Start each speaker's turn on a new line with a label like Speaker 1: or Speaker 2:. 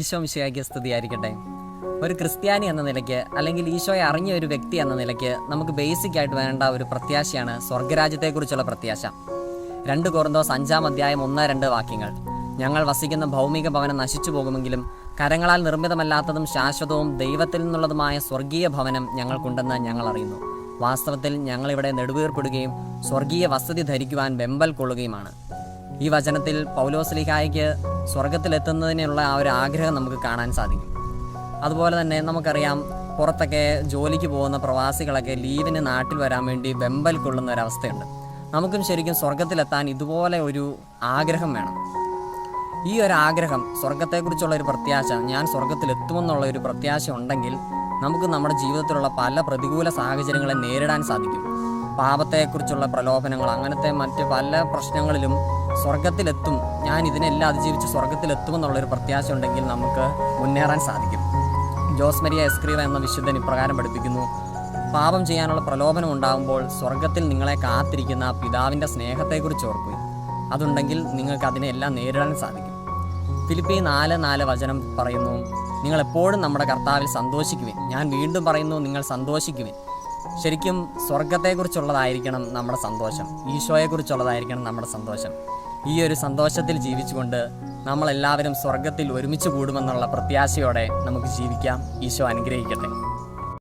Speaker 1: ഈശോ മിശിഹായ്ക്ക് സ്തുതിയായിരിക്കട്ടെ. ഒരു ക്രിസ്ത്യാനി എന്ന നിലയ്ക്ക്, അല്ലെങ്കിൽ ഈശോയെ അറിഞ്ഞ ഒരു വ്യക്തി എന്ന നിലയ്ക്ക് നമുക്ക് ബേസിക് ആയിട്ട് വേണ്ട ഒരു പ്രത്യാശയാണ് സ്വർഗരാജ്യത്തെക്കുറിച്ചുള്ള പ്രത്യാശ. 2 കൊറിന്തോസ് 5-ാം അധ്യായം 1-2 വാക്യങ്ങൾ: ഞങ്ങൾ വസിക്കുന്ന ഭൗമിക ഭവനം നശിച്ചു പോകുമെങ്കിലും കരങ്ങളാൽ നിർമ്മിതമല്ലാത്തതും ശാശ്വതവും ദൈവത്തിൽ നിന്നുള്ളതുമായ സ്വർഗീയ ഭവനം ഞങ്ങൾക്കുണ്ടെന്ന് ഞങ്ങൾ അറിയുന്നു. വാസ്തവത്തിൽ ഞങ്ങളിവിടെ നെടുവീർപ്പെടുകയും സ്വർഗീയ വസതി ധരിക്കുവാൻ വെമ്പൽ കൊള്ളുകയുമാണ്. ഈ വചനത്തിൽ പൗലോസ്ലീഹായ്ക്ക് സ്വർഗത്തിലെത്തുന്നതിനുള്ള ആ ഒരു ആഗ്രഹം നമുക്ക് കാണാൻ സാധിക്കും. അതുപോലെ തന്നെ നമുക്കറിയാം, പുറത്തൊക്കെ ജോലിക്ക് പോകുന്ന പ്രവാസികളൊക്കെ ലീവിന് നാട്ടിൽ വരാൻ വേണ്ടി വെമ്പൽ കൊള്ളുന്ന ഒരവസ്ഥയുണ്ട്. നമുക്കും ശരിക്കും സ്വർഗത്തിലെത്താൻ ഇതുപോലെ ഒരു ആഗ്രഹം വേണം. ഈ ഒരു ആഗ്രഹം, സ്വർഗത്തെക്കുറിച്ചുള്ള ഒരു പ്രത്യാശ, ഞാൻ സ്വർഗത്തിലെത്തുമെന്നുള്ള ഒരു പ്രത്യാശ ഉണ്ടെങ്കിൽ നമുക്ക് നമ്മുടെ ജീവിതത്തിലുള്ള പല പ്രതികൂല സാഹചര്യങ്ങളെ നേരിടാൻ സാധിക്കും. പാപത്തെക്കുറിച്ചുള്ള പ്രലോഭനങ്ങൾ, അങ്ങനത്തെ മറ്റ് പല പ്രശ്നങ്ങളിലും സ്വർഗത്തിലെത്തും, ഞാൻ ഇതിനെല്ലാം അതിജീവിച്ച് സ്വർഗത്തിലെത്തുമെന്നുള്ളൊരു പ്രത്യാശ ഉണ്ടെങ്കിൽ നമുക്ക് മുന്നേറാൻ സാധിക്കും. ജോസ് മരിയ എസ്ക്രീവ എന്ന വിശുദ്ധൻ ഇപ്രകാരം പഠിപ്പിക്കുന്നു: പാപം ചെയ്യാനുള്ള പ്രലോഭനം ഉണ്ടാകുമ്പോൾ സ്വർഗത്തിൽ നിങ്ങളെ കാത്തിരിക്കുന്ന പിതാവിൻ്റെ സ്നേഹത്തെക്കുറിച്ച് ഓർക്കുക. അതുണ്ടെങ്കിൽ നിങ്ങൾക്ക് അതിനെല്ലാം നേരിടാൻ സാധിക്കും. ഫിലിപ്പി 4:4 വചനം പറയുന്നു: നിങ്ങൾ എപ്പോഴും നമ്മുടെ കർത്താവിൽ സന്തോഷിക്കുവിൻ. ഞാൻ വീണ്ടും പറയുന്നു, നിങ്ങൾ സന്തോഷിക്കുവിൻ. ശരിക്കും സ്വർഗത്തെക്കുറിച്ചുള്ളതായിരിക്കണം നമ്മുടെ സന്തോഷം, ഈശോയെക്കുറിച്ചുള്ളതായിരിക്കണം നമ്മുടെ സന്തോഷം. ഈ ഒരു സന്തോഷത്തിൽ ജീവിച്ചുകൊണ്ട് നമ്മളെല്ലാവരും സ്വർഗത്തിൽ ഒരുമിച്ച് കൂടുമെന്നുള്ള പ്രത്യാശയോടെ നമുക്ക് ജീവിക്കാം. ഈശോ അനുഗ്രഹിക്കട്ടെ.